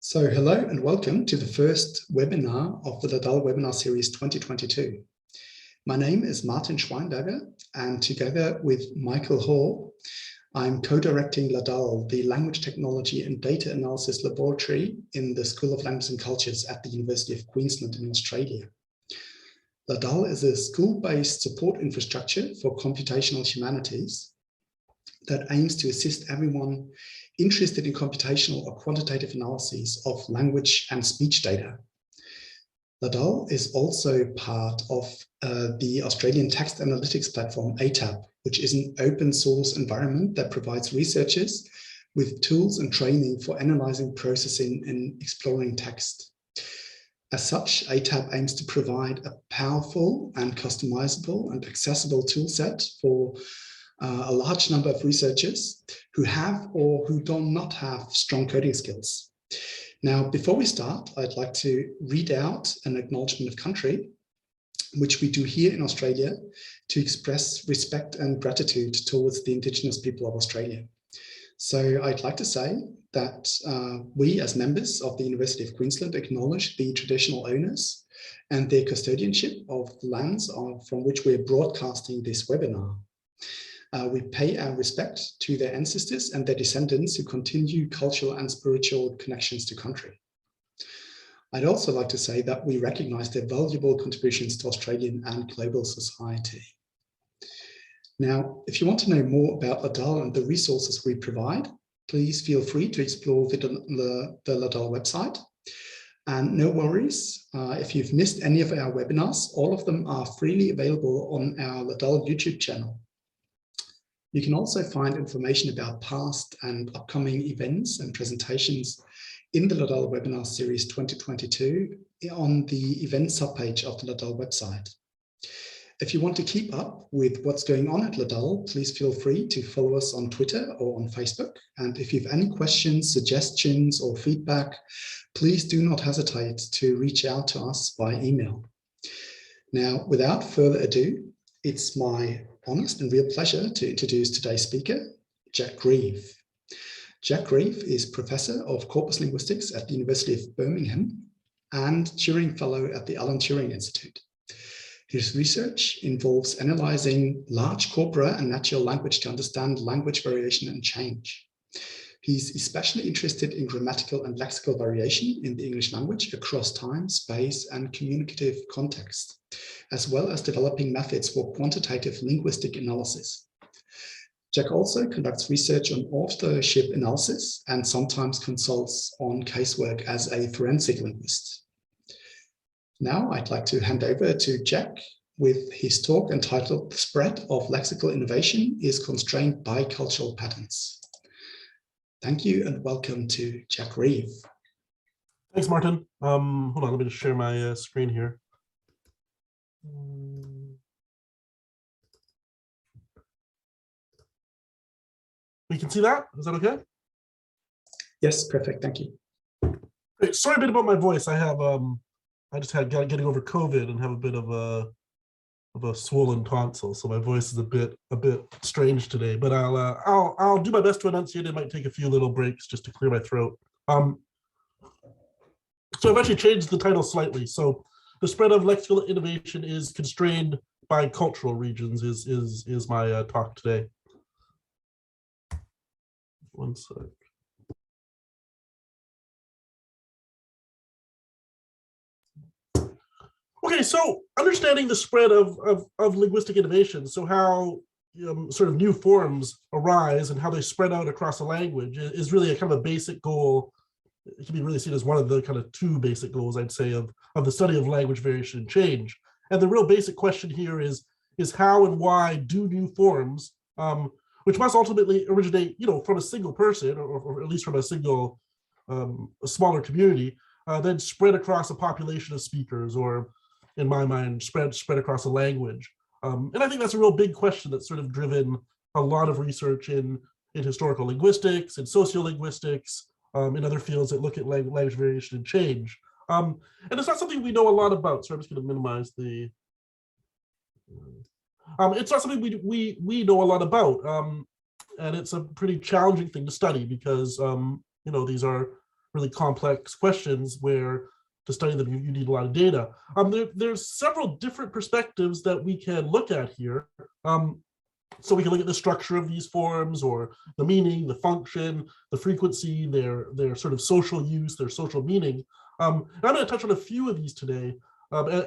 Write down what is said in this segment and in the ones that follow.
So hello and welcome to the first webinar of the LADAL Webinar Series 2022. My name is Martin Schweinberger, and together with Michael Hall, I'm co-directing LADAL, the Language Technology and Data Analysis Laboratory in the School of Languages and Cultures at the University of Queensland in Australia. LADAL is a school-based support infrastructure for computational humanities that aims to assist everyone interested in computational or quantitative analyses of language and speech data. LADAL is also part of the Australian text analytics platform ATAP, which is an open source environment that provides researchers with tools and training for analyzing, processing, and exploring text. As such, ATAP aims to provide a powerful and customizable and accessible toolset for a large number of researchers who have or who do not have strong coding skills. Now, before we start, I'd like to read out an acknowledgement of country, which we do here in Australia to express respect and gratitude towards the Indigenous people of Australia. So I'd like to say that we as members of the University of Queensland acknowledge the traditional owners and their custodianship of the lands from which we're broadcasting this webinar. We pay our respect to their ancestors and their descendants who continue cultural and spiritual connections to country. I'd also like to say that we recognise their valuable contributions to Australian and global society. Now, if you want to know more about LADAL and the resources we provide, please feel free to explore the LADAL website. And no worries, if you've missed any of our webinars, all of them are freely available on our LADAL YouTube channel. You can also find information about past and upcoming events and presentations in the LADAL Webinar Series 2022 on the events subpage of the LADAL website. If you want to keep up with what's going on at LADAL, please feel free to follow us on Twitter or on Facebook. And if you have any questions, suggestions, or feedback, please do not hesitate to reach out to us by email. Now, without further ado, it's my honest and real pleasure to introduce today's speaker, Jack Grieve. Jack Grieve is Professor of Corpus Linguistics at the University of Birmingham and Turing Fellow at the Alan Turing Institute. His research involves analyzing large corpora and natural language to understand language variation and change. He's especially interested in grammatical and lexical variation in the English language across time, space, and communicative context, as well as developing methods for quantitative linguistic analysis. Jack also conducts research on authorship analysis and sometimes consults on casework as a forensic linguist. Now I'd like to hand over to Jack with his talk entitled "The Spread of Lexical Innovation is Constrained by Cultural Patterns." Thank you and welcome to Jack Grieve. Thanks, Martin. Hold on, let me just share my screen here. We can see that? Is that okay? Yes, perfect. Thank you. Great. Sorry a bit about my voice. I have I just had getting over COVID and have a bit of a swollen tonsil, so my voice is a bit strange today. But I'll do my best to enunciate. It might take a few little breaks just to clear my throat. So I've actually changed the title slightly. So the spread of lexical innovation is constrained by cultural regions is my talk today. One sec. Okay, so understanding the spread of linguistic innovation, so how sort of new forms arise and how they spread out across a language is really a kind of a basic goal. It can be really seen as one of the kind of two basic goals, I'd say, of the study of language variation and change. And the real basic question here is how and why do new forms, which must ultimately originate, from a single person or at least from a single, a smaller community, then spread across a population of speakers, or in my mind, spread across a language. And I think that's a real big question that's sort of driven a lot of research in historical linguistics, in sociolinguistics, in other fields that look at language variation and change. And it's not something we know a lot about, so I'm just going to minimize the... it's not something we know a lot about, and it's a pretty challenging thing to study because, these are really complex questions where to study them, you need a lot of data. There's several different perspectives that we can look at here. So we can look at the structure of these forms, or the meaning, the function, the frequency, their sort of social use, their social meaning. I'm going to touch on a few of these today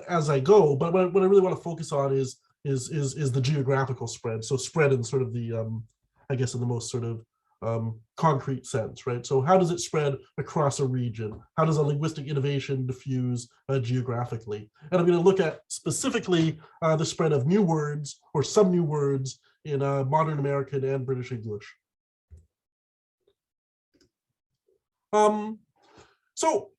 as I go, but what I really want to focus on is the geographical spread. So spread in sort of the, I guess in the most sort of concrete sense, right? So how does it spread across a region? How does a linguistic innovation diffuse geographically? And I'm going to look at specifically the spread of new words, or some new words, in modern American and British English. So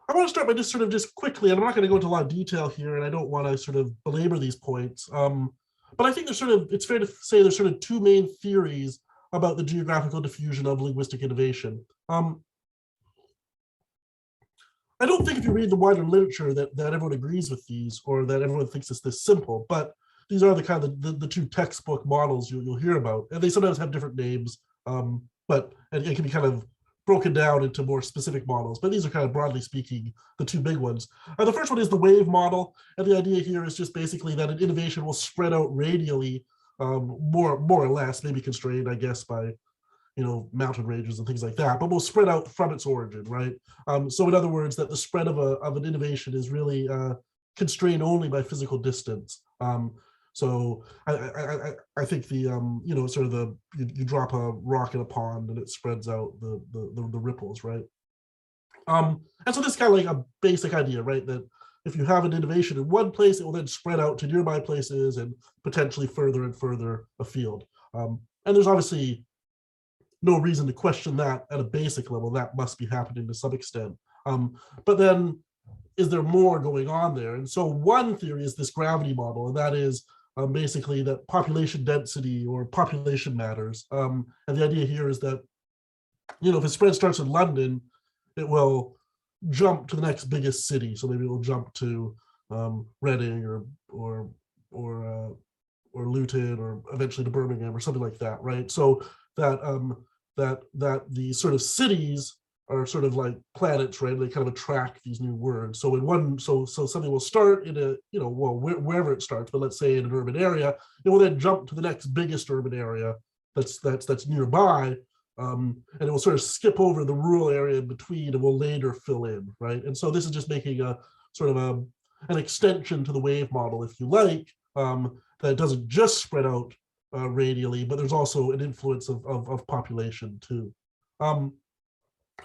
I want to start by just quickly, and I'm not going to go into a lot of detail here, and I don't want to sort of belabor these points, but I think there's it's fair to say there's sort of two main theories about the geographical diffusion of linguistic innovation. I don't think if you read the wider literature that everyone agrees with these, or that everyone thinks it's this simple, but these are the kind of the two textbook models you'll hear about, and they sometimes have different names, but it can be kind of broken down into more specific models, but these are kind of broadly speaking the two big ones. The first one is the wave model, and the idea here is just basically that an innovation will spread out radially, more or less, maybe constrained, I guess, by mountain ranges and things like that, but will spread out from its origin, right? So in other words, that the spread of an innovation is really constrained only by physical distance. So I think the sort of the you drop a rock in a pond and it spreads out the ripples, right? And so this is kind of like a basic idea, right? That if you have an innovation in one place, it will then spread out to nearby places and potentially further and further afield. And there's obviously no reason to question that at a basic level. That must be happening to some extent. But then, is there more going on there? And so one theory is this gravity model, and that is basically that population density or population matters. And the idea here is that, if a spread starts in London, it will jump to the next biggest city. So maybe it will jump to Reading or Luton, or eventually to Birmingham or something like that, right? So that that the sort of cities are sort of like planets, right? They kind of attract these new words. So in one, so something will start in a, wherever it starts, but let's say in an urban area, it will then jump to the next biggest urban area that's nearby, and it will sort of skip over the rural area in between and will later fill in, right? And so this is just making a sort of an extension to the wave model, if you like, that doesn't just spread out radially, but there's also an influence of population too.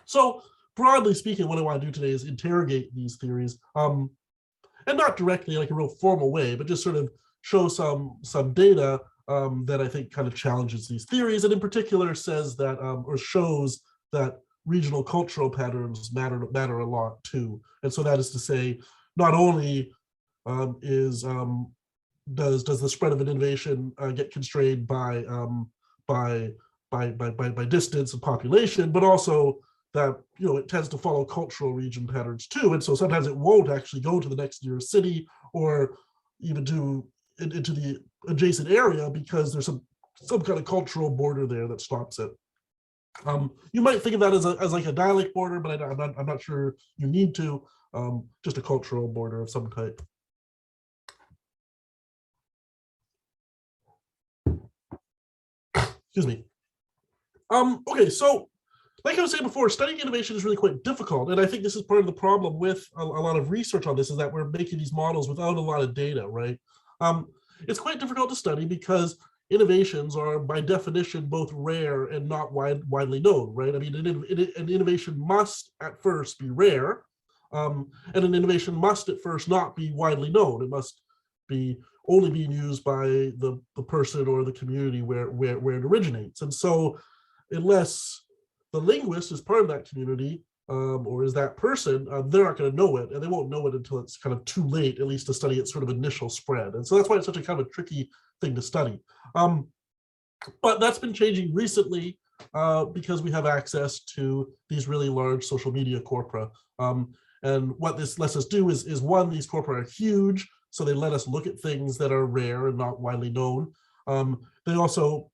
So broadly speaking, what I want to do today is interrogate these theories, and not directly like a real formal way, but just sort of show some data that I think kind of challenges these theories, and in particular says that, or shows that regional cultural patterns matter a lot too. And so that is to say, not only does the spread of an innovation get constrained by distance and population, but also that it tends to follow cultural region patterns too. And so sometimes it won't actually go to the next nearest city, or even into the adjacent area, because there's some kind of cultural border there that stops it. You might think of that as like a dialect border, but I'm not sure you need to. Just a cultural border of some type. Excuse me. Okay, so like I was saying before, studying innovation is really quite difficult, and I think this is part of the problem with a lot of research on this, is that we're making these models without a lot of data, right? It's quite difficult to study because innovations are by definition both rare and not widely known, right? I mean, an innovation must at first be rare, and an innovation must at first not be widely known. It must be only being used by the person or the community where it originates. And so unless the linguist is part of that community, or is that person, they're not going to know it, and they won't know it until it's kind of too late, at least to study its sort of initial spread. And so that's why it's such a kind of a tricky thing to study. But that's been changing recently because we have access to these really large social media corpora. And what this lets us do is one, these corpora are huge, so they let us look at things that are rare and not widely known. They also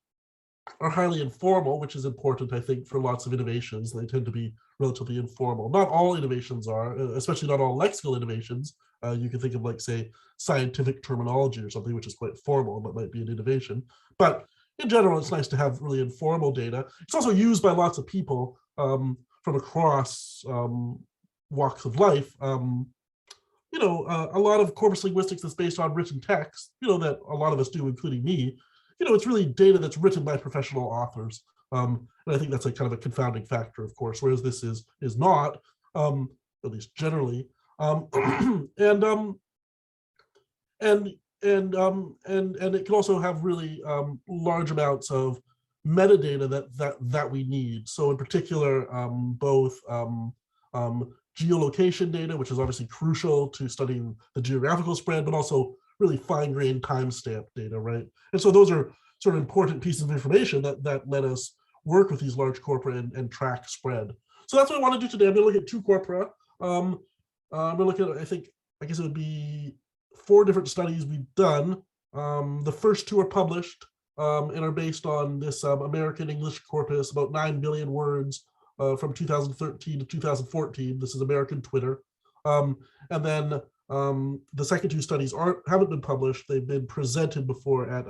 are highly informal, which is important, I think, for lots of innovations. They tend to be relatively informal. Not all innovations are, especially not all lexical innovations. You can think of, like, say, scientific terminology or something, which is quite formal, but might be an innovation. But in general, it's nice to have really informal data. It's also used by lots of people from across walks of life. A lot of corpus linguistics that's based on written text, that a lot of us do, including me, it's really data that's written by professional authors. And I think that's like kind of a confounding factor, of course, whereas this is not, at least generally. And it can also have really large amounts of metadata that we need. So in particular, both geolocation data, which is obviously crucial to studying the geographical spread, but also really fine-grained timestamp data, right? And so those are sort of important pieces of information that let us work with these large corpora and track spread. So that's what I want to do today. I'm going to look at 2 corpora. I'm going to look at, I guess it would be 4 different studies we've done. The first 2 are published and are based on this American English corpus, about 9 billion words from 2013 to 2014. This is American Twitter. And then the second 2 studies haven't been published. They've been presented before at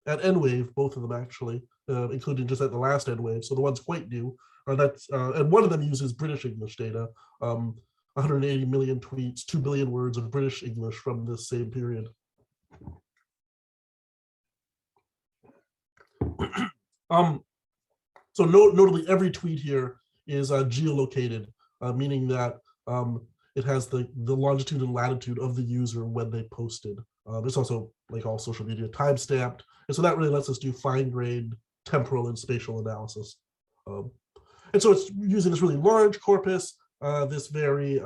NWave, both of them actually, including just at the last NWave. So the one's quite new. And one of them uses British English data, 180 million tweets, 2 billion words of British English from this same period. So notably, every tweet here is geolocated, meaning that it has the longitude and latitude of the user when they posted. It's also, like all social media, time-stamped. And so that really lets us do fine-grained temporal and spatial analysis. And so it's using this really large corpus, this very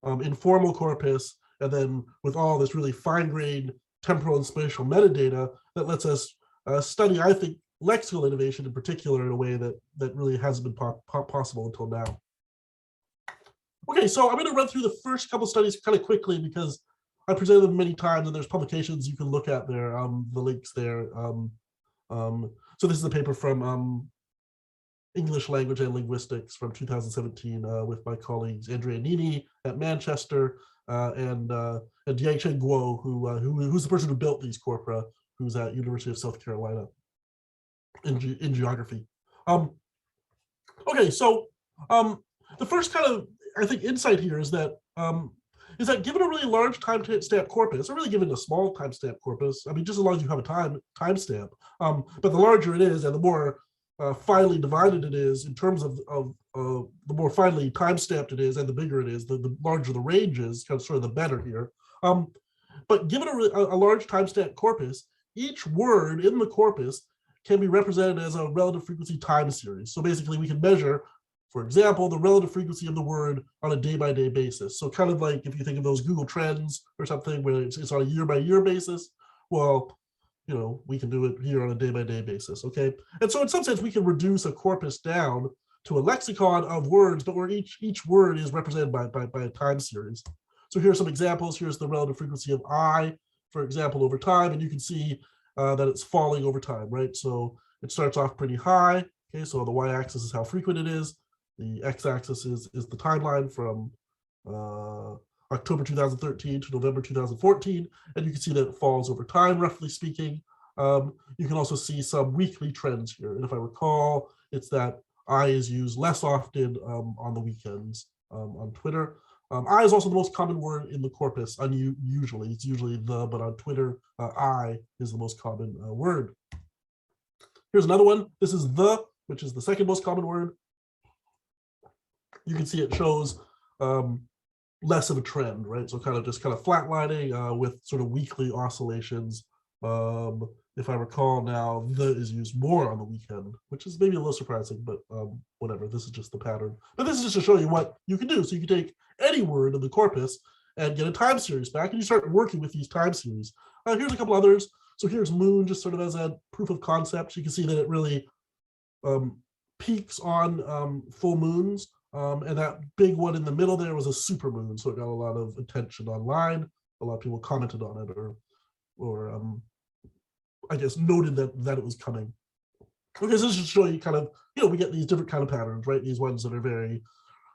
informal corpus, and then with all this really fine-grained temporal and spatial metadata that lets us study, I think, lexical innovation in particular in a way that really hasn't been possible until now. Okay, so I'm going to run through the first couple studies kind of quickly because I presented them many times and there's publications you can look at there, the links there. So this is a paper from English Language and Linguistics from 2017 with my colleagues Andrea Nini at Manchester and Diangchen Guo, who's the person who built these corpora, who's at University of South Carolina in geography. Okay, so the first kind of, I think, insight here is that given a really large timestamp corpus, or really given a small timestamp corpus, I mean, just as long as you have a timestamp, but the larger it is and the more finely divided it is in terms of the more finely timestamped it is and the bigger it is, the larger the range is, kind of sort of the better here. But given a large timestamp corpus, each word in the corpus can be represented as a relative frequency time series. So basically we can measure, for example, the relative frequency of the word on a day-by-day basis. So kind of like if you think of those Google Trends or something where it's on a year-by-year basis, well, we can do it here on a day-by-day basis, okay? And so in some sense, we can reduce a corpus down to a lexicon of words, but where each word is represented by a time series. So here are some examples. Here's the relative frequency of I, for example, over time, and you can see that it's falling over time, right? So it starts off pretty high, okay? So the y-axis is how frequent it is. The x-axis is the timeline from October 2013 to November 2014, and you can see that it falls over time, roughly speaking. You can also see some weekly trends here, and if I recall, it's that I is used less often on the weekends on Twitter. I is also the most common word in the corpus, unusually. It's usually the, but on Twitter, I is the most common word. Here's another one. This is the, which is the second most common word. You can see it shows less of a trend, right? So kind of flatlining with sort of weekly oscillations. If I recall now, the is used more on the weekend, which is maybe a little surprising, but whatever, this is just the pattern. But this is just to show you what you can do. So you can take any word in the corpus and get a time series back, and you start working with these time series. Here's a couple others. So here's moon, just sort of as a proof of concept. You can see that it really peaks on full moons. And that big one in the middle there was a super moon, so it got a lot of attention online. A lot of people commented on it, or I guess, noted that it was coming. Okay, so this is show you kind of, we get these different kind of patterns, right? These ones that are very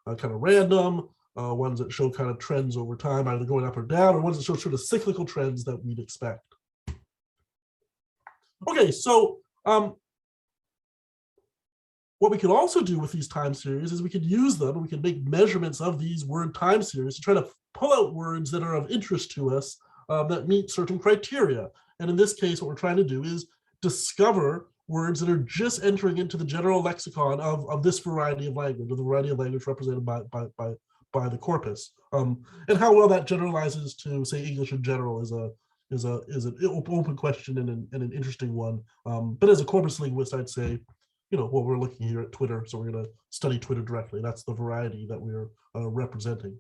kind of random, ones that show kind of trends over time, either going up or down, or ones that show sort of cyclical trends that we'd expect. Okay, so what we could also do with these time series is we could use them, and we can make measurements of these word time series to try to pull out words that are of interest to us that meet certain criteria. And in this case, what we're trying to do is discover words that are just entering into the general lexicon of this variety of language, or the variety of language represented by the corpus. And how well that generalizes to, say, English in general is an open question and an interesting one. But as a corpus linguist, I'd say, well, we're looking here at Twitter, so we're going to study Twitter directly. That's the variety that we're representing.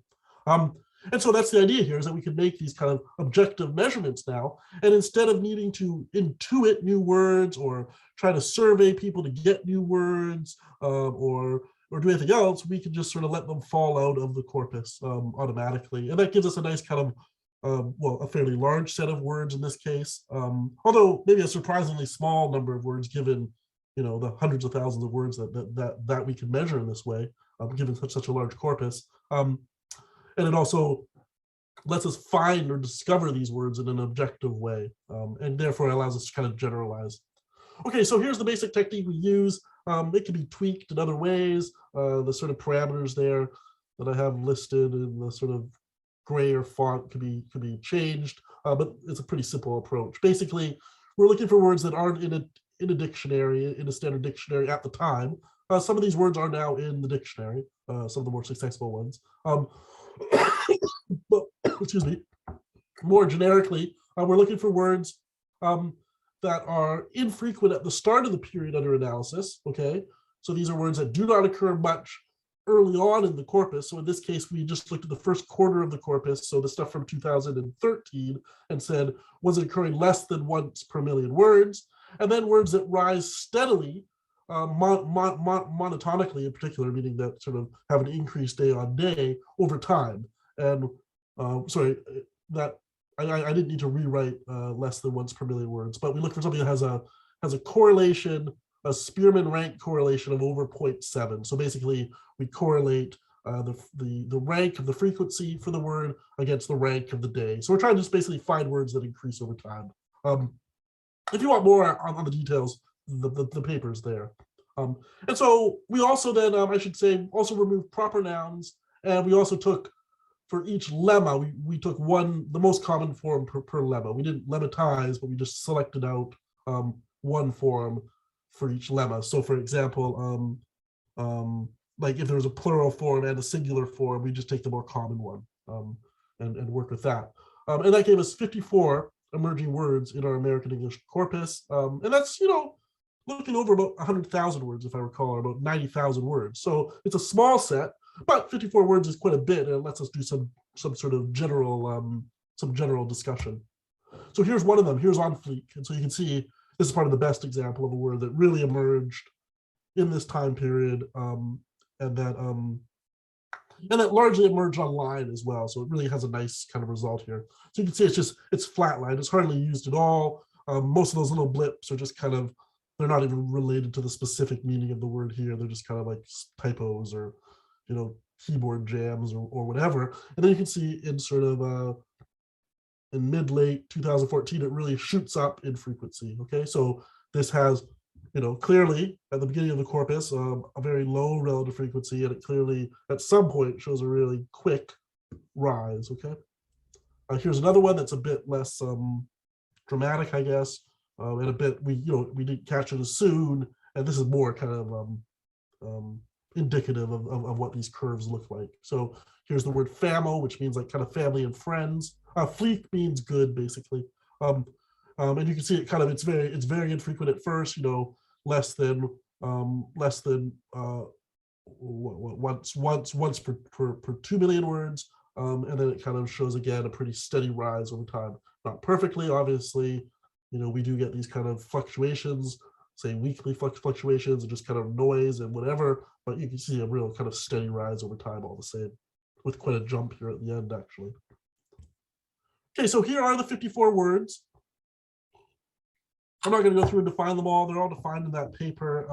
And so that's the idea here, is that we can make these kind of objective measurements now. And instead of needing to intuit new words or try to survey people to get new words or do anything else, we can just sort of let them fall out of the corpus automatically. And that gives us a nice kind of, well, a fairly large set of words in this case, although maybe a surprisingly small number of words given, the hundreds of thousands of words that we can measure in this way, given such a large corpus. And it also lets us find or discover these words in an objective way, and therefore allows us to kind of generalize. Okay, so here's the basic technique we use. It can be tweaked in other ways. The sort of parameters there that I have listed in the sort of grayer font could be changed, but it's a pretty simple approach. Basically, we're looking for words that aren't in a dictionary, in a standard dictionary at the time. Some of these words are now in the dictionary, some of the more successful ones. But, excuse me, more generically, we're looking for words that are infrequent at the start of the period under analysis, okay? So these are words that do not occur much early on in the corpus. So in this case, we just looked at the first quarter of the corpus, so the stuff from 2013, and said, was it occurring less than once per million words? And then words that rise steadily, monotonically in particular, meaning that sort of have an increase day on day over time. And sorry, that I didn't need to rewrite less than once per million words, but we look for something that has a correlation, a Spearman rank correlation of over 0.7. So basically, we correlate the rank of the frequency for the word against the rank of the day. So we're trying to just basically find words that increase over time. If you want more on the details, the paper's there. And so we also then, I should say, also removed proper nouns, and we also took, for each lemma, we took the most common form per lemma. We didn't lemmatize, but we just selected out one form for each lemma. So for example, like if there was a plural form and a singular form, we just take the more common one and work with that. And that gave us 54 emerging words in our American English corpus. And that's, looking over about 100,000 words, if I recall, or about 90,000 words. So it's a small set, but 54 words is quite a bit, and it lets us do some sort of general discussion. So here's one of them. Here's on fleek. And so you can see this is part of the best example of a word that really emerged in this time period, and that largely emerged online as well. So it really has a nice kind of result here. So you can see it's flatlined. It's hardly used at all. Most of those little blips are just kind of, they're not even related to the specific meaning of the word here. They're just kind of like typos or, keyboard jams or whatever. And then you can see in sort of in mid-late 2014, it really shoots up in frequency. Okay, so this has, clearly at the beginning of the corpus, a very low relative frequency, and it clearly at some point shows a really quick rise. Okay, here's another one that's a bit less dramatic, I guess, and a bit we didn't catch it as soon, and this is more kind of indicative of what these curves look like. So here's the word famo, which means like kind of family and friends. Fleek means good, basically, and you can see it kind of it's very infrequent at first. Less than once per 2 million words, and then it kind of shows again a pretty steady rise over time. Not perfectly, obviously. We do get these kind of fluctuations, say weekly fluctuations, and just kind of noise and whatever, but you can see a real kind of steady rise over time all the same, with quite a jump here at the end, actually. Okay, so here are the 54 words. I'm not going to go through and define them all. They're all defined in that paper,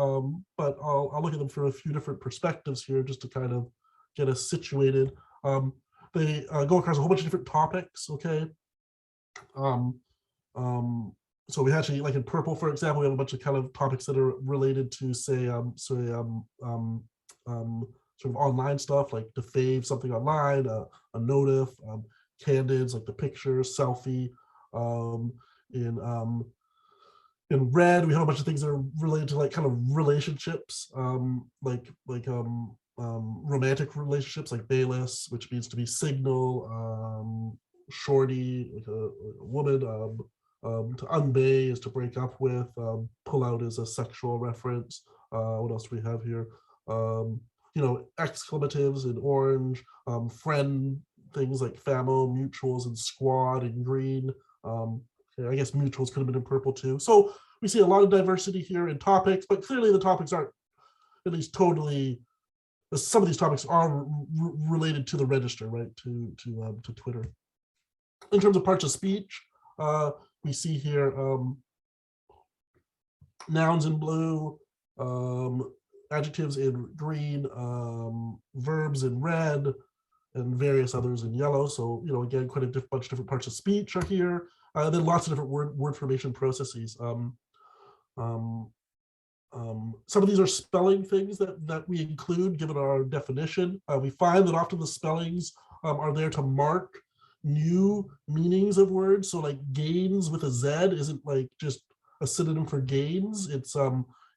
but I'll look at them from a few different perspectives here just to kind of get us situated. They go across a whole bunch of different topics, okay? So we actually, like in purple, for example, we have a bunch of kind of topics that are related to, say, sort of online stuff, like to fave something online, a notif, candids, like the picture, selfie. In red, we have a bunch of things that are related to like kind of relationships, romantic relationships, like bayless, which means to be signal, shorty, like a woman, to unbay is to break up with, pull out is a sexual reference. What else do we have here? Exclamatives in orange, friend things like famo, mutuals, and squad in green. I guess mutuals could have been in purple too. So we see a lot of diversity here in topics, but clearly the topics aren't at least totally. Some of these topics are related to the register, right? To Twitter. In terms of parts of speech, we see here nouns in blue, adjectives in green, verbs in red, and various others in yellow. So, again, quite a bunch of different parts of speech are here. Then lots of different word formation processes. Some of these are spelling things that we include given our definition. We find that often the spellings are there to mark new meanings of words. So like gains with a Z isn't like just a synonym for gains. It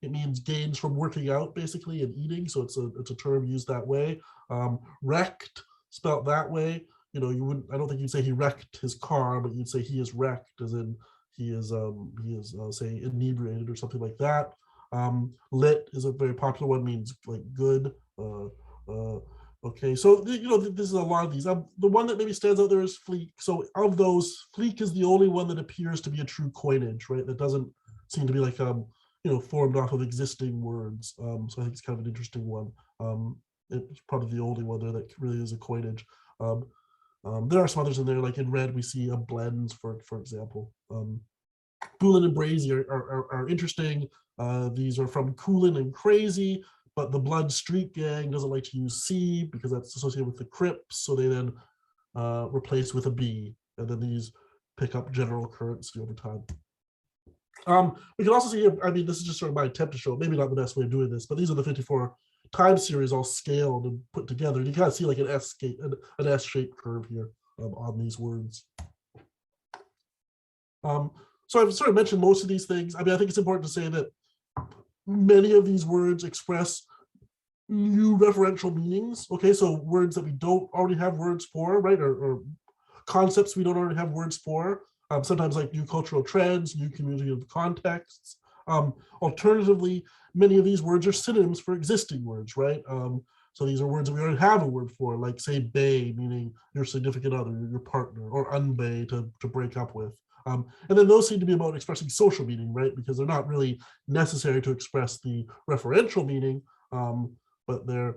means gains from working out basically and eating. So it's a term used that way. Wrecked, spelt that way. I don't think you'd say he wrecked his car, but you'd say he is wrecked, as in he is say inebriated or something like that. Lit is a very popular one, means like good. Okay, so this is a lot of these. The one that maybe stands out there is fleek. So of those, fleek is the only one that appears to be a true coinage, right? That doesn't seem to be like formed off of existing words. So I think it's kind of an interesting one. It's probably the only one there that really is a coinage. There are some others in there, like in red we see a blends, for example. Boolin and Brazy are interesting. These are from Coolin and Crazy, but the Blood Street Gang doesn't like to use C because that's associated with the Crips, so they then replace with a B, and then these pick up general currency over time. We can also see, this is just sort of my attempt to show, maybe not the best way of doing this, but these are the 54 time series all scaled and put together. You kind of see like an S-shaped curve here on these words. So I've sort of mentioned most of these things. I think it's important to say that many of these words express new referential meanings. Okay, so words that we don't already have words for, right, or concepts we don't already have words for. Sometimes like new cultural trends, new communicative contexts. Alternatively, many of these words are synonyms for existing words, right? So these are words that we already have a word for, like say bay, meaning your significant other, your partner, or unbay, to break up with. And then those seem to be about expressing social meaning, right? Because they're not really necessary to express the referential meaning, but they're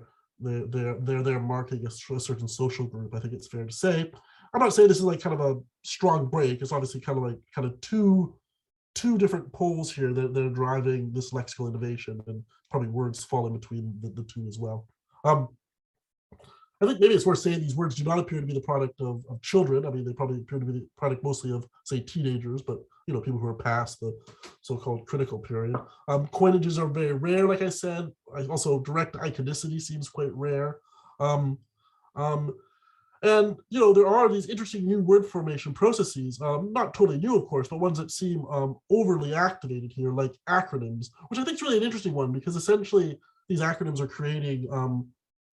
marking a certain social group. I think it's fair to say. I'm not saying this is like kind of a strong break. It's obviously kind of two different poles here that are driving this lexical innovation, and probably words fall in between the two as well. I think maybe it's worth saying these words do not appear to be the product of children. They probably appear to be the product mostly of, say, teenagers, but people who are past the so-called critical period. Coinages are very rare, like I said. Also, direct iconicity seems quite rare. And there are these interesting new word formation processes, not totally new, of course, but ones that seem overly activated here, like acronyms, which I think is really an interesting one, because essentially these acronyms are creating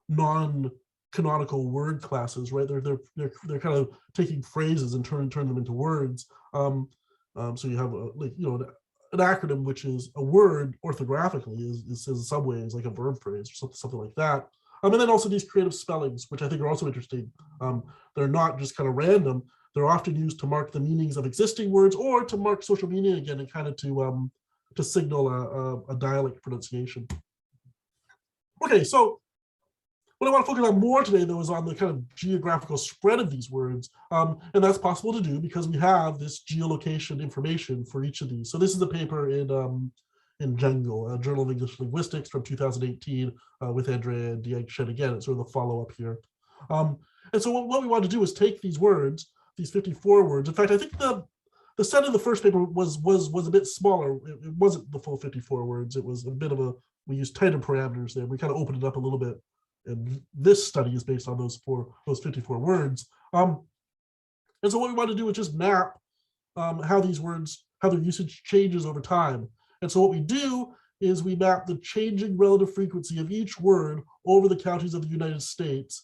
non-canonical word classes, right? They're kind of taking phrases and turn them into words. So you have an acronym, which is a word orthographically is in some ways like a verb phrase or something like that. And then also these creative spellings, which I think are also interesting. They're not just kind of random. They're often used to mark the meanings of existing words or to mark social meaning again, and kind of to signal a dialect pronunciation. Okay, so What I want to focus on more today, though, is on the kind of geographical spread of these words. And that's possible to do because we have this geolocation information for each of these. So this is a paper in JENGL, a Journal of English Linguistics from 2018 with Andrea and Diang Shen again. It's sort of the follow-up here. And so what we want to do is take these words, these 54 words. In fact, I think the set of the first paper was a bit smaller. It wasn't the full 54 words. It was a bit of we used tighter parameters there. We kind of opened it up a little bit. And this study is based on those 54 words. And so what we want to do is just map how these words, how their usage changes over time. And so what we do is we map the changing relative frequency of each word over the counties of the United States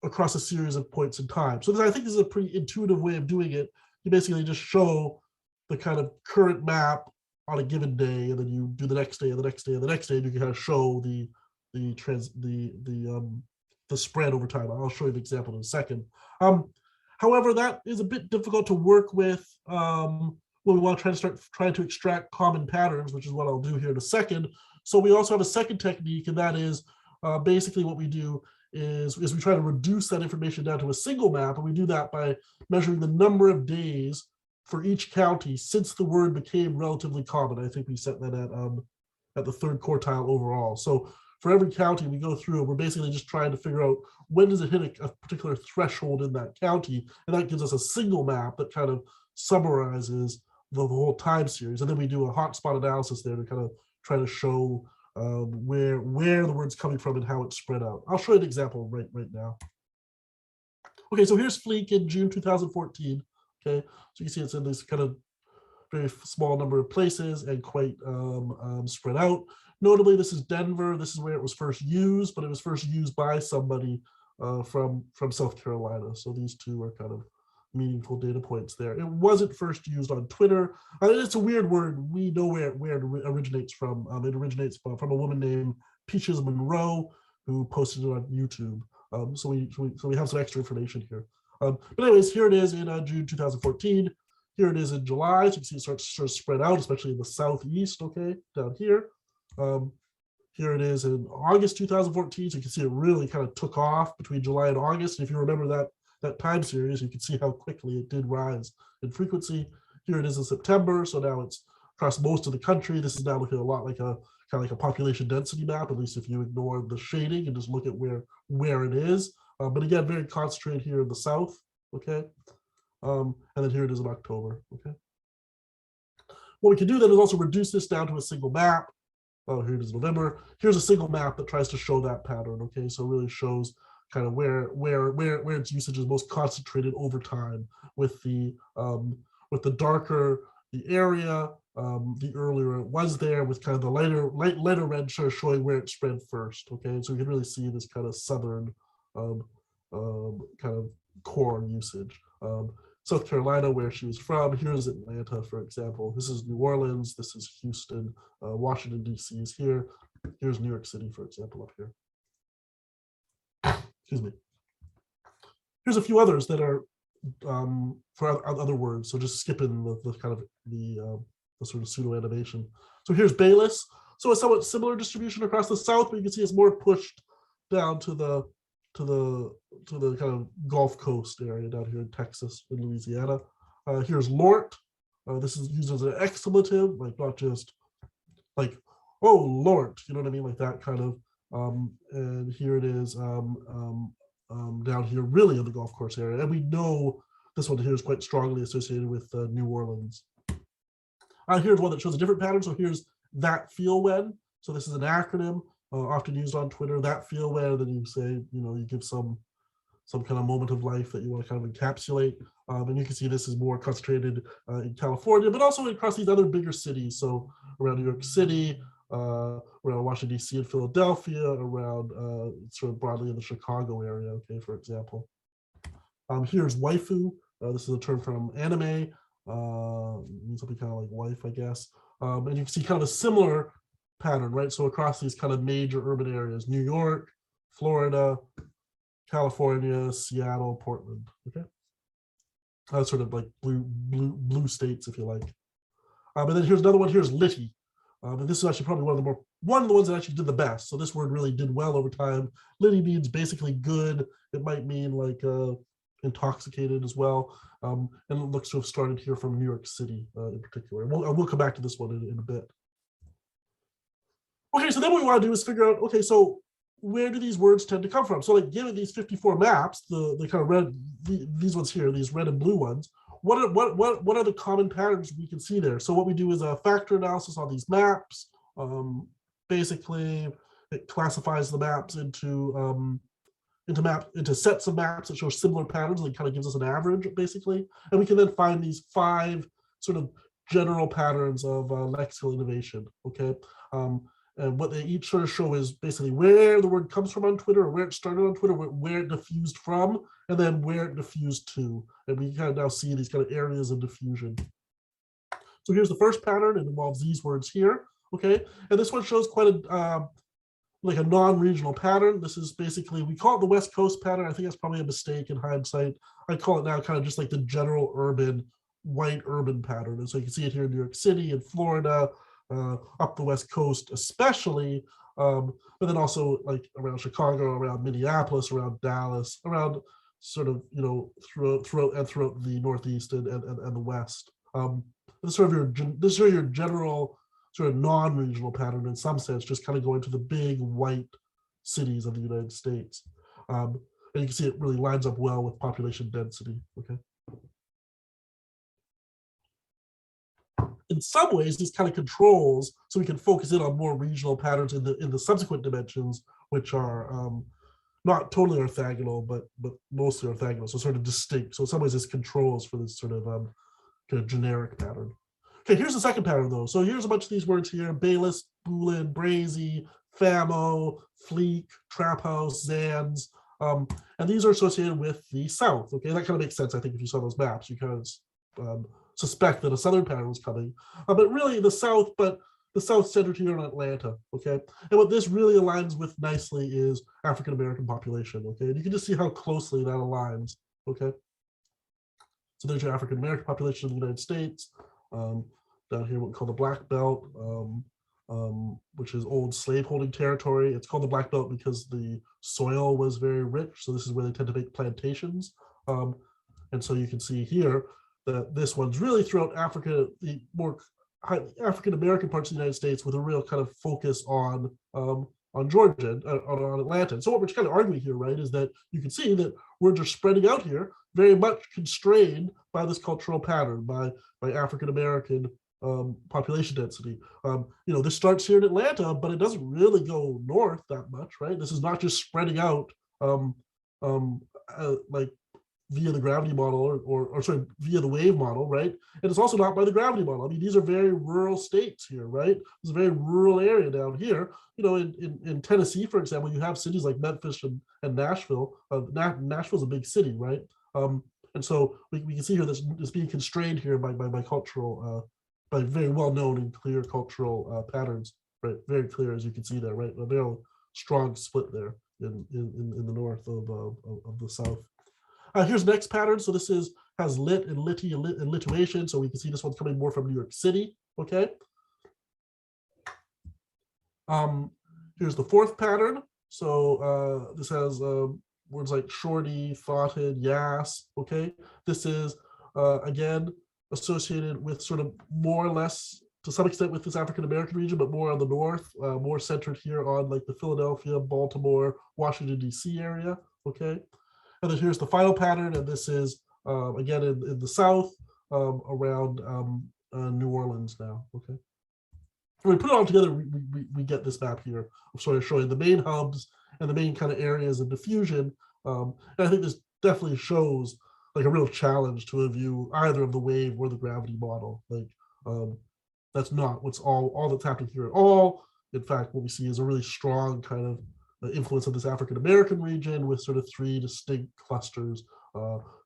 across a series of points in time. So I think this is a pretty intuitive way of doing it. You basically just show the kind of current map on a given day, and then you do the next day and the next day and the next day, and you can kind of show the spread over time. I'll show you the example in a second. However, that is a bit difficult to work with when we want to try to start trying to extract common patterns, which is what I'll do here in a second. So we also have a second technique, and that is basically what we do is we try to reduce that information down to a single map, and we do that by measuring the number of days for each county since the word became relatively common. I think we set that at the third quartile overall. So for every county we go through, we're basically just trying to figure out when does it hit a particular threshold in that county, and that gives us a single map that kind of summarizes the whole time series. And then we do a hotspot analysis there to kind of try to show where the word's coming from and how it's spread out. I'll show you an example right now. Okay, so here's Fleek in June 2014. Okay, so you can see it's in this kind of very small number of places and quite spread out. Notably, this is Denver. This is where it was first used, but it was first used by somebody from South Carolina. So these two are kind of meaningful data points there. It wasn't first used on Twitter. It's a weird word. We know where it originates from. It originates from a woman named Peaches Monroe who posted it on YouTube. So we have some extra information here. But anyways, here it is in June 2014. Here it is in July. So you can see it starts to spread out, especially in the southeast. Okay, down here. Here it is in August 2014. So you can see it really kind of took off between July and August. And if you remember that time series, you can see how quickly it did rise in frequency. Here it is in September. So now it's across most of the country. This is now looking a lot like a kind of like a population density map, at least if you ignore the shading and just look at where it is. But again, very concentrated here in the south. Okay. And then here it is in October. Okay. What we can do then is also reduce this down to a single map. Oh, here it is November. Here's a single map that tries to show that pattern. Okay, so it really shows kind of where its usage is most concentrated over time, with the darker the area, the earlier it was there, with kind of the lighter red showing where it spread first. Okay, so we can really see this kind of southern kind of core usage. South Carolina, where she was from. Here's Atlanta, for example. This is New Orleans. This is Houston. Washington, D.C. is here. Here's New York City, for example, up here. Excuse me. Here's a few others that are for other words. So just skipping the kind of the sort of pseudo animation. So here's Bayless. So a somewhat similar distribution across the South, but you can see it's more pushed down to the kind of Gulf Coast area down here in Texas and Louisiana. Here's Lort. This is used as an expletive, like not just like, oh, Lort, you know what I mean? Like that kind of, and here it is down here really in the Gulf Coast area. And we know this one here is quite strongly associated with New Orleans. Here's one that shows a different pattern. So here's that feel when. So this is an acronym. Often used on Twitter, that feel when, then you say, you give some kind of moment of life that you want to kind of encapsulate. And you can see this is more concentrated in California, but also across these other bigger cities. So around New York City, around Washington, D.C. and Philadelphia, around sort of broadly in the Chicago area, okay, for example. Here's waifu. This is a term from anime, means something kind of like wife, I guess. And you can see kind of a similar pattern, right? So across these kind of major urban areas, New York, Florida, California, Seattle, Portland, okay? Sort of like blue states, if you like. And then here's another one, here's Litty. And this is actually probably one of the ones that actually did the best. So this word really did well over time. Liddy means basically good. It might mean like intoxicated as well. And it looks to have started here from New York City in particular. We'll come back to this one in a bit. Okay, so then what we want to do is figure out, okay, so where do these words tend to come from? So like given these 54 maps, the kind of red, these ones here, these red and blue ones, what are the common patterns we can see there? So what we do is a factor analysis on these maps. Basically, it classifies the maps into sets of maps that show similar patterns, and it kind of gives us an average, basically. And we can then find these 5 sort of general patterns of lexical innovation, okay? And what they each sort of show is basically where the word comes from on Twitter, or where it started on Twitter, where it diffused from, and then where it diffused to. And we kind of now see these kind of areas of diffusion. So here's the first pattern. It involves these words here, okay? And this one shows quite a, like a non-regional pattern. This is basically, we call it the West Coast pattern. I think that's probably a mistake in hindsight. I call it now kind of just like the general white urban pattern. And so you can see it here in New York City and Florida, up the West Coast especially, but then also like around Chicago, around Minneapolis, around Dallas, around sort of, you know, throughout the Northeast and the West. This is sort of your general sort of non-regional pattern in some sense, just kind of going to the big white cities of the United States. And you can see it really lines up well with population density, okay? In some ways, this kind of controls, so we can focus in on more regional patterns in the subsequent dimensions, which are not totally orthogonal, but mostly orthogonal, so sort of distinct. So in some ways, this controls for this sort of kind of generic pattern. Okay, here's the second pattern though. So here's a bunch of these words here: Bayless, Boulin, Brazy, Famo, Fleek, Trap House, Zans. And these are associated with the South. Okay, that kind of makes sense, I think, if you saw those maps. You kind of suspect that a Southern pattern was coming. But really the South, centered here in Atlanta, okay? And what this really aligns with nicely is African-American population, okay? And you can just see how closely that aligns, okay? So there's your African-American population in the United States. Down here, what we call the Black Belt, which is old slaveholding territory. It's called the Black Belt because the soil was very rich. So this is where they tend to make plantations. And so you can see here that this one's really throughout Africa, the more African-American parts of the United States, with a real kind of focus on Georgia, on Atlanta. And so what we're kind of arguing here, right, is that you can see that words are spreading out here, very much constrained by this cultural pattern, by African-American population density. You know, this starts here in Atlanta, but it doesn't really go north that much, right? This is not just spreading out like via the gravity model or sorry, via the wave model, right? And it's also not by the gravity model. I mean, these are very rural states here, right? It's a very rural area down here. You know, in Tennessee, for example, you have cities like Memphis and Nashville. Nashville's a big city, right? And so we can see here this being constrained here by cultural, by very well-known and clear cultural patterns, right? Very clear, as you can see there, right? A very strong split there in the north of the South. Here's the next pattern. So this has lit and litty and lituation. So we can see this one's coming more from New York City. Okay. Here's the fourth pattern. So this has words like shorty, thoughted, yas. Okay. This is again associated with sort of more or less to some extent with this African-American region, but more on the north, more centered here on like the Philadelphia, Baltimore, Washington, D.C. area. Okay. And then here's the final pattern, and this is again in the South around New Orleans now. Okay, when we put it all together, we get this map here of sort of showing the main hubs and the main kind of areas of diffusion. And I think this definitely shows like a real challenge to a view either of the wave or the gravity model. Like that's not what's all that's happening here at all. In fact, what we see is a really strong kind of the influence of this African-American region with sort of 3 distinct clusters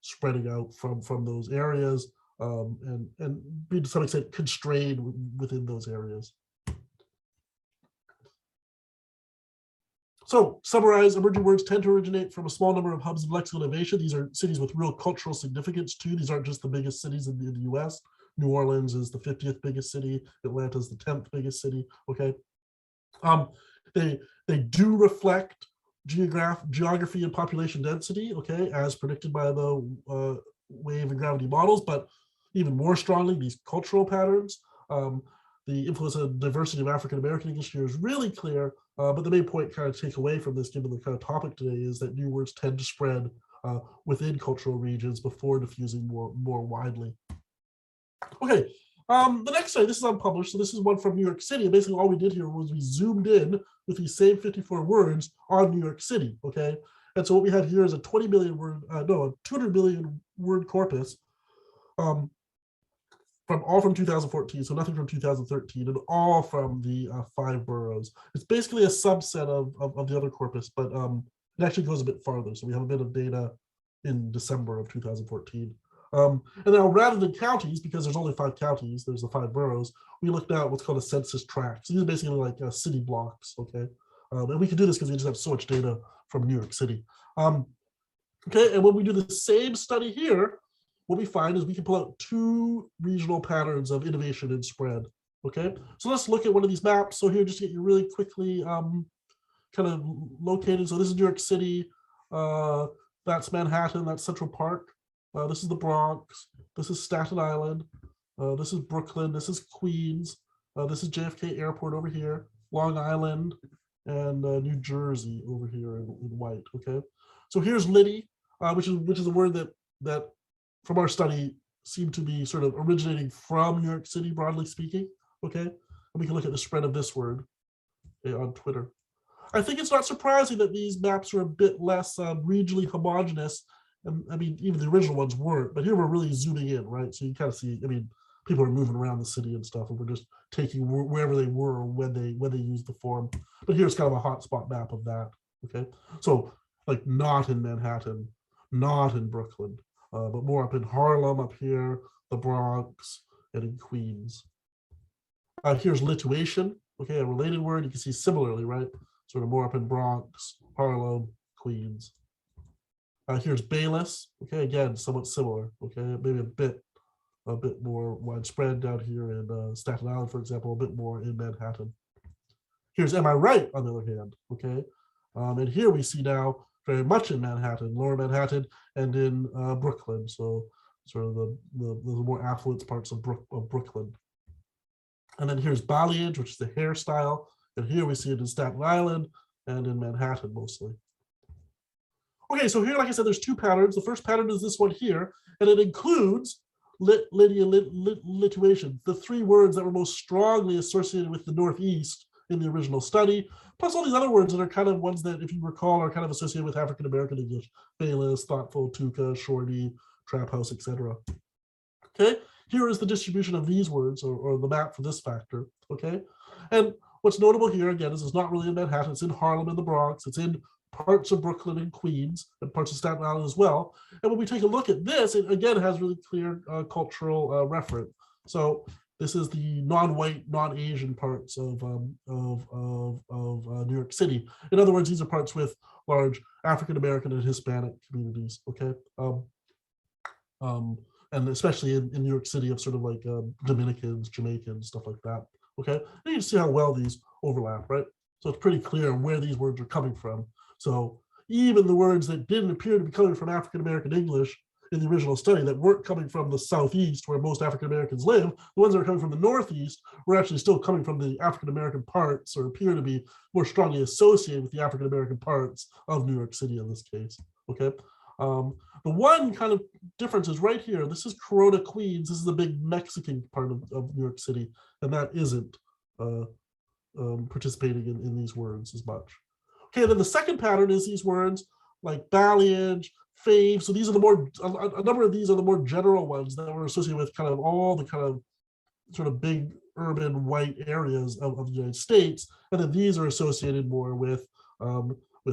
spreading out from those areas and being to some extent constrained within those areas. So summarize, emerging words tend to originate from a small number of hubs of lexical innovation. These are cities with real cultural significance too. These aren't just the biggest cities in the US. New Orleans is the 50th biggest city. Atlanta is the 10th biggest city. Okay. They do reflect geography and population density, okay, as predicted by the wave and gravity models, but even more strongly, these cultural patterns. The influence of diversity of African American English here is really clear, but the main point kind of take away from this, given the kind of topic today, is that new words tend to spread within cultural regions before diffusing more widely. Okay, the next study, this is unpublished, so this is one from New York City. And basically all we did here was we zoomed in with these same 54 words on New York City, okay? And so what we have here is a 20 million word, a 200 million word corpus, from 2014, so nothing from 2013, and all from the 5 boroughs. It's basically a subset of the other corpus, but it actually goes a bit farther. So we have a bit of data in December of 2014. And now rather than counties, because there's only 5 counties, there's the 5 boroughs, we looked at what's called a census tract. So these are basically like city blocks, okay? And we can do this because we just have so much data from New York City. Okay, and when we do the same study here, what we find is we can pull out 2 regional patterns of innovation and spread, okay? So let's look at one of these maps. So here, just to get you really quickly kind of located. So this is New York City, that's Manhattan, that's Central Park. This is the Bronx, this is Staten Island, this is Brooklyn, this is Queens, this is JFK Airport over here, Long Island, and New Jersey over here in white, okay? So here's Liddy, which is a word that from our study seemed to be sort of originating from New York City, broadly speaking, okay? And we can look at the spread of this word on Twitter. I think it's not surprising that these maps are a bit less regionally homogeneous. I mean, even the original ones weren't, but here we're really zooming in, right? So you kind of see, I mean, people are moving around the city and stuff, and we're just taking wherever they were when they used the form. But here's kind of a hotspot map of that, okay? So like not in Manhattan, not in Brooklyn, but more up in Harlem, up here, the Bronx, and in Queens. Here's lituation, okay, a related word. You can see similarly, right? Sort of more up in Bronx, Harlem, Queens. Here's Bayless, okay, again, somewhat similar, okay, maybe a bit more widespread down here in Staten Island, for example, a bit more in Manhattan. Here's Am I Right, on the other hand, okay? And here we see now very much in Manhattan, lower Manhattan, and in Brooklyn, so sort of the more affluent parts of Brooklyn. And then here's balayage, which is the hairstyle, and here we see it in Staten Island and in Manhattan mostly. Okay, so here, like I said, there's 2 patterns. The first pattern is this one here, and it includes lituation, the 3 words that were most strongly associated with the Northeast in the original study, plus all these other words that are kind of ones that, if you recall, are kind of associated with African American English: Bayless, thoughtful, tuka, shorty, trap house, etc. Okay, here is the distribution of these words, or the map for this factor, okay? And what's notable here, again, is it's not really in Manhattan, it's in Harlem and the Bronx, it's in parts of Brooklyn and Queens, and parts of Staten Island as well. And when we take a look at this, it again has really clear cultural reference. So this is the non-white, non-Asian parts of New York City. In other words, these are parts with large African American and Hispanic communities, okay? And especially in New York City, of sort of like Dominicans, Jamaicans, stuff like that, okay? And you can see how well these overlap, right? So it's pretty clear where these words are coming from. So even the words that didn't appear to be coming from African American English in the original study, that weren't coming from the Southeast where most African Americans live, the ones that are coming from the Northeast were actually still coming from the African American parts, or appear to be more strongly associated with the African American parts of New York City in this case, okay? The one kind of difference is right here. This is Corona, Queens. This is the big Mexican part of New York City, and that isn't participating in these words as much. Okay, then the second pattern is these words like balayage, fave. So these are the more, a number of these are the more general ones that were associated with kind of all the kind of sort of big urban white areas of the United States. And then these are associated more with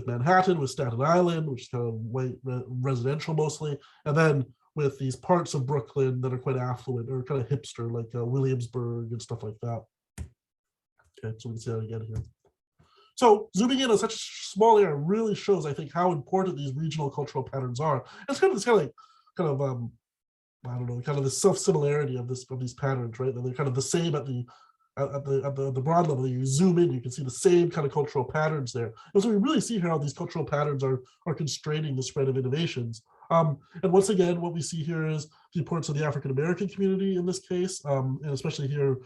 Manhattan, with Staten Island, which is kind of white residential mostly. And then with these parts of Brooklyn that are quite affluent or kind of hipster, like Williamsburg and stuff like that. Okay, so we can see that again here. So zooming in on such a small area really shows, I think, how important these regional cultural patterns are. It's kind of I don't know, kind of the self-similarity of these patterns, right? That they're kind of the same at the broad level. You zoom in, you can see the same kind of cultural patterns there. And so we really see here how these cultural patterns are constraining the spread of innovations. And once again, what we see here is the importance of the African American community in this case, and especially here,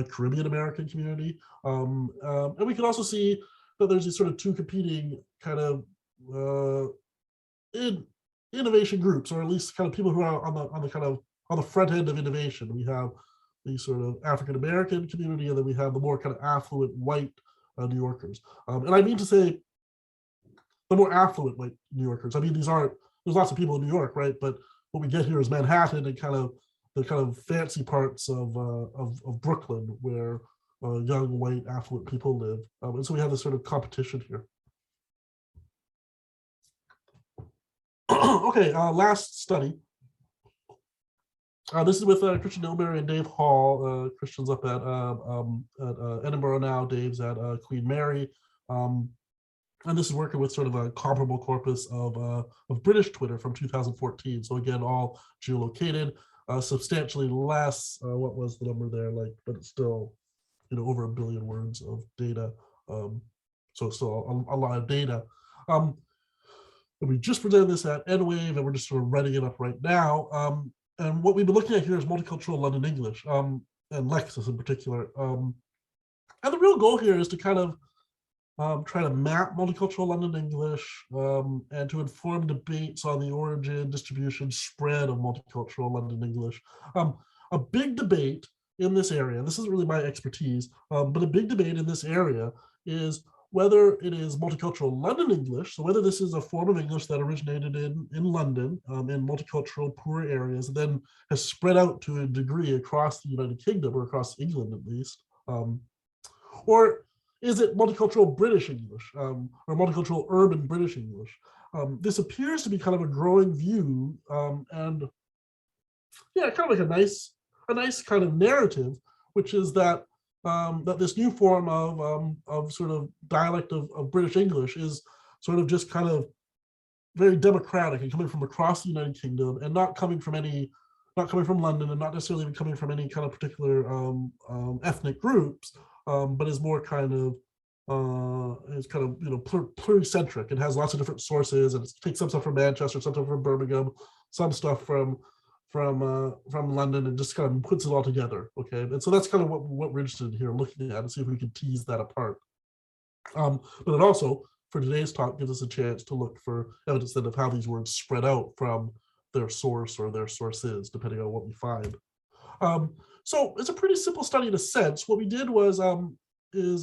Caribbean American community. And we can also see that there's these sort of two competing kind of innovation groups, or at least kind of people who are on the front end of innovation. We have the sort of African American community, and then we have the more kind of affluent white New Yorkers. And I mean to say the more affluent white New Yorkers. I mean, there's lots of people in New York, right? But what we get here is Manhattan and kind of the kind of fancy parts of Brooklyn, where young white affluent people live. And so we have this sort of competition here. Okay, last study. This is with Christian Ilmer and Dave Hall. Christian's up at Edinburgh now. Dave's at Queen Mary. And this is working with sort of a comparable corpus of British Twitter from 2014. So again, all geolocated, substantially less. What was the number there? Like, but it's still, over 1 billion words of data. So it's still a lot of data. And we just presented this at NWave, and we're just sort of writing it up right now. And what we've been looking at here is multicultural London English, and Lexis in particular. And the real goal here is to kind of try to map multicultural London English and to inform debates on the origin, distribution, spread of multicultural London English. A big debate in this area, this isn't really my expertise, but a big debate in this area is whether it is multicultural London English, so whether this is a form of English that originated in London, in multicultural poor areas, and then has spread out to a degree across the United Kingdom, or across England at least, or is it multicultural British English, or multicultural urban British English? This appears to be kind of a growing view, and yeah, kind of like a nice kind of narrative, which is that that this new form of sort of dialect of British English is sort of just kind of very democratic and coming from across the United Kingdom, and not coming from London, and not necessarily even coming from any kind of particular ethnic groups, but is more kind of pluricentric. It has lots of different sources, and it takes some stuff from Manchester, some stuff from Birmingham, some stuff from London, and just kind of puts it all together. Okay, and so that's kind of what we're interested in here, looking at, and see if we can tease that apart. But it also, for today's talk, gives us a chance to look for evidence then of how these words spread out from their source or their sources, depending on what we find. So it's a pretty simple study in a sense. What we did was we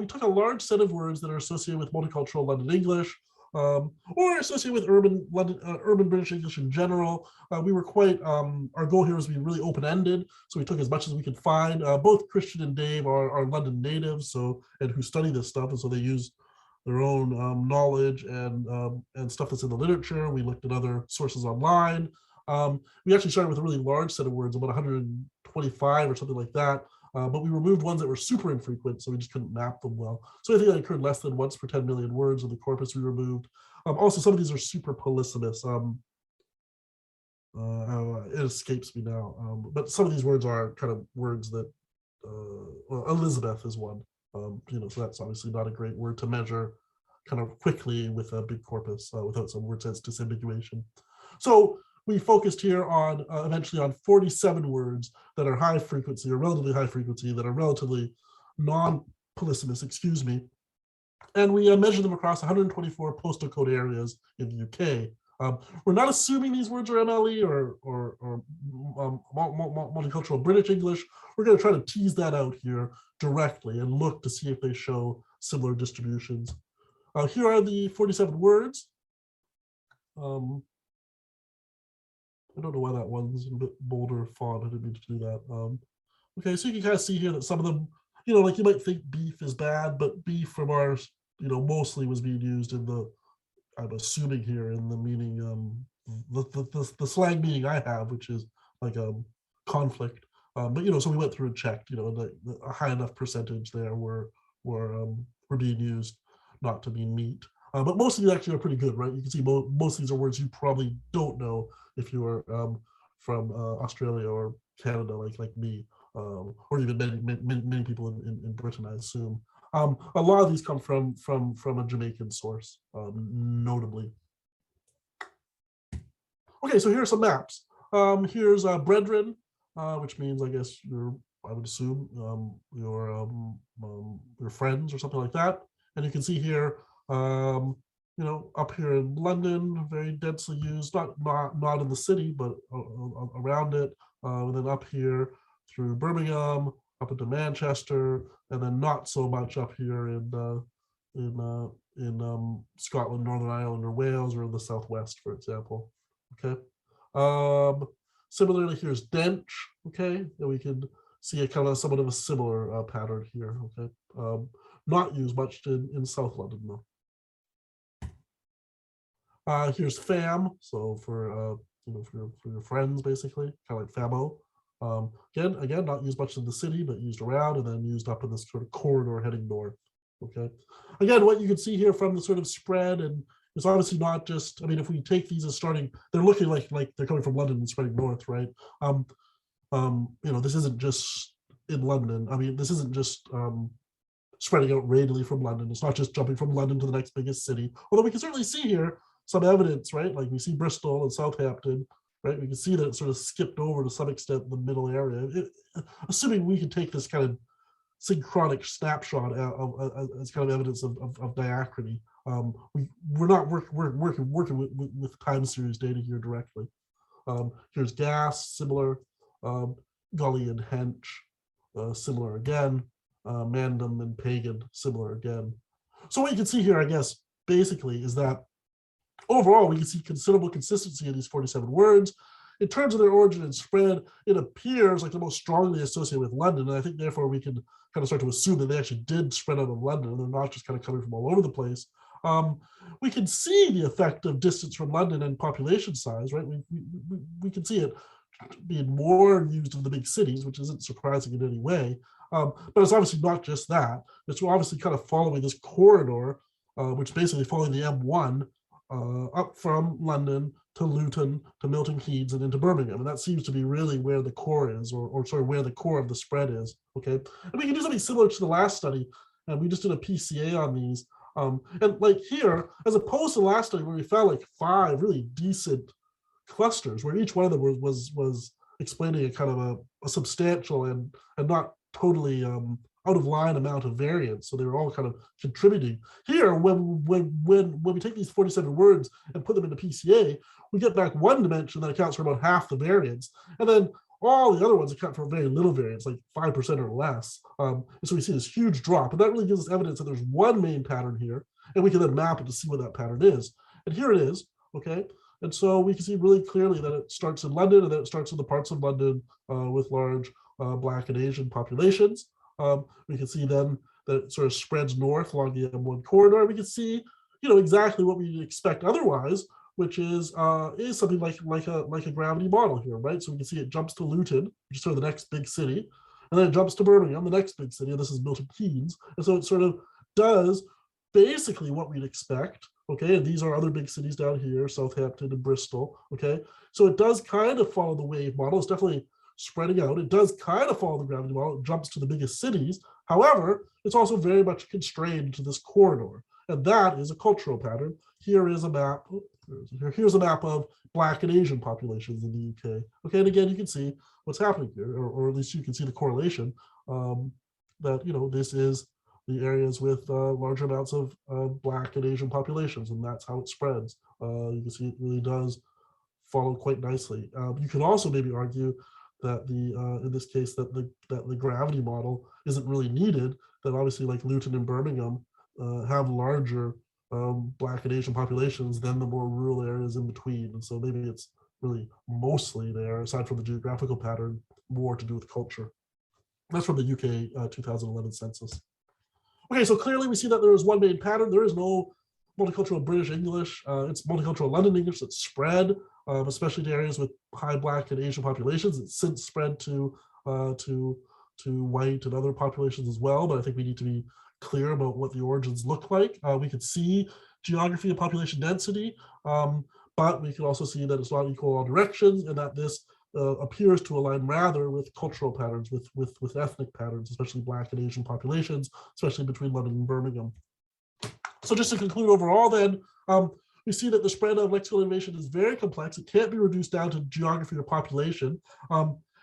took a large set of words that are associated with multicultural London English, or associated with urban British English in general. We were quite, our goal here was to be really open-ended, so we took as much as we could find. Both Christian and Dave are London natives, and who study this stuff, and so they use their own knowledge and stuff that's in the literature. We looked at other sources online. We actually started with a really large set of words, about 125 or something like that. But we removed ones that were super infrequent, so we just couldn't map them well. So I think that occurred less than once per 10 million words of the corpus we removed. Also, some of these are super polysemous. It escapes me now, but some of these words are kind of words that, well, Elizabeth is one. So that's obviously not a great word to measure kind of quickly with a big corpus without some word sense disambiguation. So we focused here on eventually on 47 words that are high frequency, or relatively high frequency, that are relatively non-polysemous, and we measured them across 124 postal code areas in the UK. We're not assuming these words are MLE or multicultural British English. We're going to try to tease that out here directly and look to see if they show similar distributions. Here are the 47 words. I don't know why that one's a bit bolder font. I didn't mean to do that. Okay, so you can kind of see here that some of them, like you might think beef is bad, but beef from ours, mostly was being used in the, I'm assuming here, in the meaning, the slang meaning I have, which is like conflict. But so we went through and checked, a high enough percentage there were being used not to mean meat. But most of these actually are pretty good, right? You can see most of these are words you probably don't know if you are from Australia or Canada, like me, or even many people in Britain, I assume. A lot of these come from a Jamaican source, notably. Okay, so here are some maps. Here's brethren, which means, I guess, I would assume your friends or something like that. And you can see here, up here in London, very densely used, not in the city, but around it. And then up here through Birmingham, up into Manchester, and then not so much up here in Scotland, Northern Ireland, or Wales, or in the southwest, for example. Okay. Similarly, here's Dench. Okay, and we can see a kind of somewhat of a similar pattern here. Okay, not used much in South London though. Here's fam, so for for your friends, basically, kind of like famo. Again, not used much in the city, but used around, and then used up in this sort of corridor heading north. Okay, again, what you can see here from the sort of spread, and it's obviously not just, I mean, if we take these as starting, they're looking like they're coming from London and spreading north, right? This isn't just in London. I mean, this isn't just spreading out radially from London. It's not just jumping from London to the next biggest city. Although we can certainly see here some evidence, right? Like we see Bristol and Southampton, right? We can see that it sort of skipped over to some extent the middle area. Assuming we can take this kind of synchronic snapshot as kind of evidence of diachrony. We're not working with time series data here directly. Here's gas, similar. Gully and Hench, similar again. Mandem and Pagan, similar again. So what you can see here, I guess, basically is that overall we can see considerable consistency in these 47 words. In terms of their origin and spread, it appears like they're most strongly associated with London, and I think therefore we can kind of start to assume that they actually did spread out of London, and they're not just kind of coming from all over the place. We can see the effect of distance from London and population size, right? We can see it being more used in the big cities, which isn't surprising in any way. But it's obviously not just that. It's obviously kind of following this corridor, which is basically following the M1 up from London to Luton to Milton Keynes and into Birmingham. And that seems to be really where the core is, or sort of where the core of the spread is. Okay. And we can do something similar to the last study. And we just did a PCA on these. And like here, as opposed to the last study where we found like 5 really decent clusters, where each one of them was explaining a kind of a substantial and not totally out of line amount of variance, so they were all kind of contributing. Here, when we take these 47 words and put them into PCA, we get back one dimension that accounts for about half the variance, and then all the other ones account for very little variance, like 5% or less. And so we see this huge drop, and that really gives us evidence that there's one main pattern here, and we can then map it to see what that pattern is. And here it is, okay? And so we can see really clearly that it starts in London, and that it starts in the parts of London with large Black and Asian populations. We can see then that it sort of spreads north along the M1 corridor. We can see, exactly what we'd expect otherwise, which is something like a gravity model here, right? So we can see it jumps to Luton, which is sort of the next big city, and then it jumps to Birmingham, the next big city, and this is Milton Keynes. And so it sort of does basically what we'd expect. Okay, and these are other big cities down here, Southampton and Bristol. Okay, so it does kind of follow the wave model. It's definitely spreading out. It does kind of follow the gravity model. It jumps to the biggest cities. However, it's also very much constrained to this corridor, and that is a cultural pattern. Here is a map. Here's a map of Black and Asian populations in the UK. Okay, and again, you can see what's happening here, or at least you can see the correlation that this is the areas with larger amounts of Black and Asian populations, and that's how it spreads. You can see it really does follow quite nicely. You can also maybe argue that in this case that the gravity model isn't really needed. That obviously, like Luton and Birmingham have larger Black and Asian populations than the more rural areas in between, and so maybe it's really mostly there, aside from the geographical pattern, more to do with culture. That's from the UK 2011 census. Okay, so clearly we see that there is one main pattern. There is no multicultural British English. It's multicultural London English that's spread, especially to areas with high Black and Asian populations. It's since spread to white and other populations as well, but I think we need to be clear about what the origins look like. We could see geography and population density, but we can also see that it's not equal in all directions, and that this appears to align rather with cultural patterns, with ethnic patterns, especially Black and Asian populations, especially between London and Birmingham. So just to conclude overall then, we see that the spread of lexical innovation is very complex. It can't be reduced down to geography or population.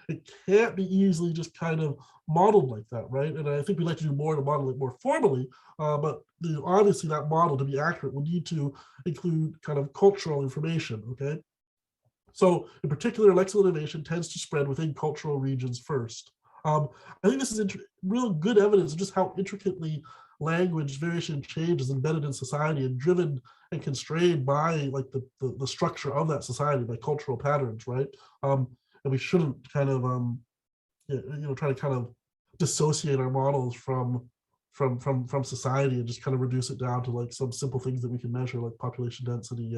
It can't be easily just kind of modeled like that, right? And I think we'd like to do more to model it more formally, but obviously that model, to be accurate, will need to include kind of cultural information, okay? So in particular, lexical innovation tends to spread within cultural regions first. I think this is real good evidence of just how intricately language variation and change is embedded in society and driven and constrained by like the structure of that society, by cultural patterns, right? And we shouldn't kind of try to kind of dissociate our models from society and just kind of reduce it down to like some simple things that we can measure, like population density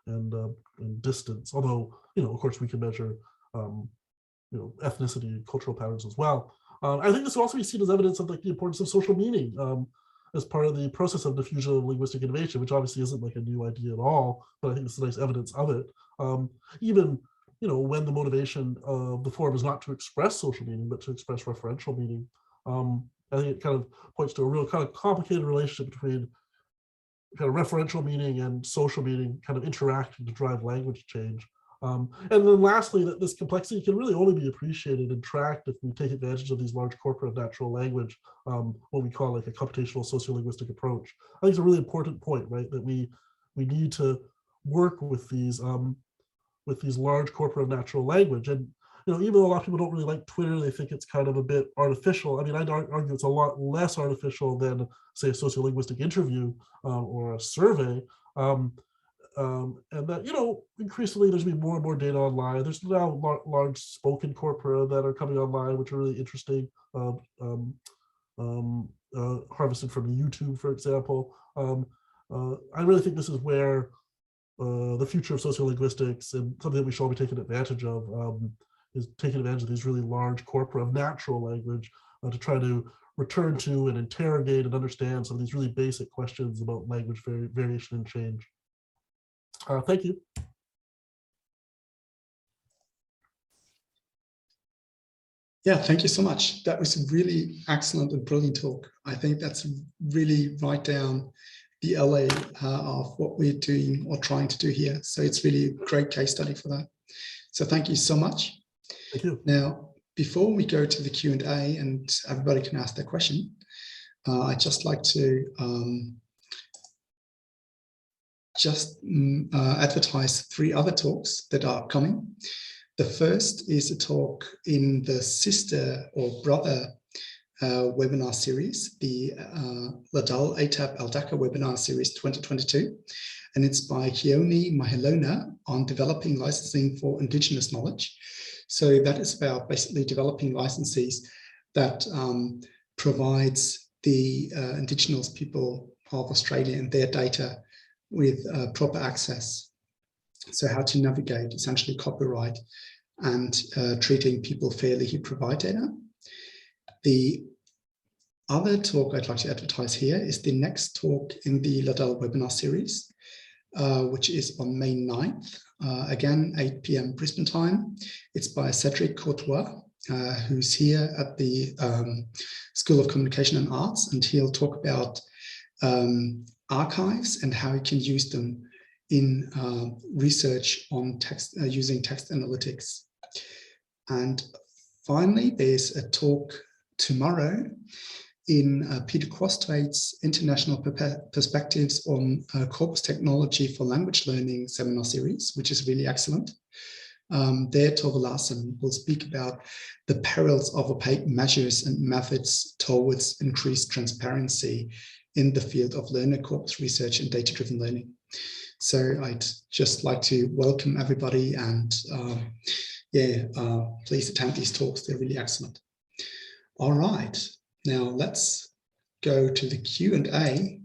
and distance. Although, of course, we can measure ethnicity and cultural patterns as well. I think this will also be seen as evidence of like the importance of social meaning as part of the process of diffusion of linguistic innovation, which obviously isn't like a new idea at all, but I think it's nice evidence of it. Even when the motivation of the form is not to express social meaning, but to express referential meaning. I think it kind of points to a real kind of complicated relationship between kind of referential meaning and social meaning kind of interacting to drive language change. And then lastly, that this complexity can really only be appreciated and tracked if we take advantage of these large corpora of natural language, what we call like a computational sociolinguistic approach. I think it's a really important point, right? That we need to work with these large corpora of natural language. And even though a lot of people don't really like Twitter, they think it's kind of a bit artificial. I mean, I'd argue it's a lot less artificial than, say, a sociolinguistic interview or a survey. And that, increasingly there's been more and more data online. There's now large spoken corpora that are coming online, which are really interesting, harvested from YouTube, for example. I really think this is where the future of sociolinguistics and something that we should all be taking advantage of is taking advantage of these really large corpora of natural language to try to return to and interrogate and understand some of these really basic questions about language variation and change. Thank you. Yeah, thank you so much. That was a really excellent and brilliant talk. I think that's really right down the LA of what we're doing or trying to do here. So it's really a great case study for that. So thank you so much. Thank you. Now, before we go to the Q&A and everybody can ask their question, I'd just like to advertise 3 other talks that are coming. The first is a talk in the sister or brother webinar series, the LADAL Webinar Series 2022, and it's by Keone Mahelona on developing licensing for Indigenous knowledge. So that is about basically developing licenses that provides the Indigenous people of Australia and their data with proper access. So how to navigate essentially copyright and treating people fairly who provide data. The other talk I'd like to advertise here is the next talk in the LADAL Webinar Series, which is on May 9th, again, 8 p.m. Brisbane time. It's by Cedric Courtois, who's here at the School of Communication and Arts, and he'll talk about archives and how you can use them in research on text, using text analytics. And finally, there's a talk tomorrow in Peter Crosthwaite's International Perspectives on Corpus Technology for Language Learning seminar series, which is really excellent. There, Tove Larsen will speak about the perils of opaque measures and methods towards increased transparency in the field of learner corpus research and data-driven learning. So I'd just like to welcome everybody and please attend these talks. They're really excellent. All right, now let's go to the Q&A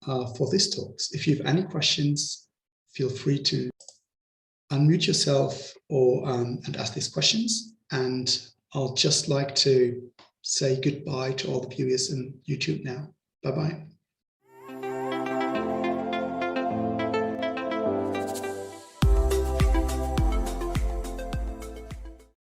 for this talks. If you have any questions, feel free to unmute yourself or and ask these questions. And I'll just like to say goodbye to all the viewers in YouTube now. Bye-bye.